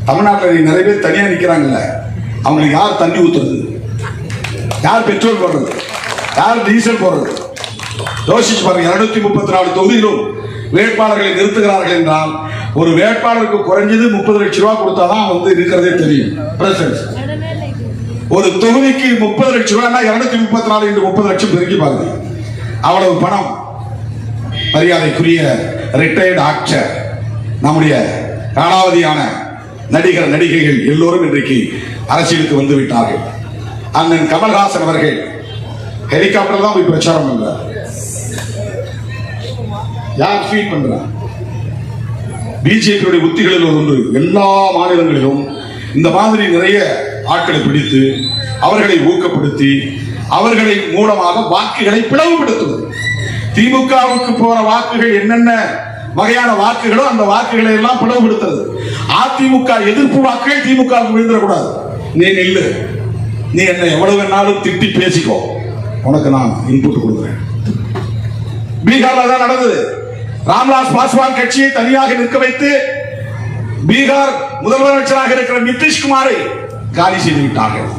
தமிழ்நாட்டில் நிறைய பேர் தனியா நிக்கிறாங்கல்ல, அவங்களுக்கு யார் தண்ணி ஊத்துறது, யார் பெட்ரோல் போடுறது, யார் டீசல் போடுறது? யோசிச்சு பாருங்க. 234 தொகுதியிலும் வேட்பாளர்களை நிறுத்துகிறார்கள் என்றால் ஒரு வேட்பாளருக்கு குறைஞ்சது 30 லட்சம் ரூபாய் கொடுத்தாதான் இருக்கிறதே தெரியும். ஒரு தொகுதிக்கு 30 லட்சம் ரூபாய், 234 into 30 லட்சம் பெருக்கி பாருங்க. அவ்வளவு பணம். மரியாதைக்குரிய ரிட்டையர்டு ஆக்டர், நம்முடைய காலாவதியான நடிகர் நடிகைகள் எல்லோரும் இன்றைக்கு அரசியலுக்கு வந்து விட்டார்கள். அண்ணன் கமல்ஹாசன் அவர்கள் ஹெலிகாப்டர் தான் போய் பிரச்சாரம் பண்றார். யார் ஃபீட் பண்றார்? பிஜேபியுடைய உத்திகளில் ஒன்று. எல்லா மாநிலங்களிலும் இந்த மாதிரி நிறைய ஆட்களை பிடித்து அவர்களை ஊக்கப்படுத்தி அவர்களை மூலமாக வாக்குகளை பிளவுபடுத்துவது. திமுகவுக்கு போற வாக்குகள் என்னென்ன வகையான வாக்குகளோ அந்த வாக்குகளை எல்லாம் பிளவுபடுத்துறது. அதிமுக எதிர்ப்பு வாக்குகள் திமுகவுக்கு விழுந்துடக்கூடாது. நீ நில்லு, நீ என்ன எவ்வளவு வேணாலும் திட்டி பேசிக்கோ, உனக்கு நான் இன்புட் கொடுக்குறேன். பீகார்ல தான் நடந்தது. ராம்விலாஸ் பாஸ்வான் கட்சியை தனியாக நிற்க வைத்து பீகார் முதலமைச்சராக இருக்கிற நிதிஷ்குமாரை காலி செய்து விட்டார்கள்.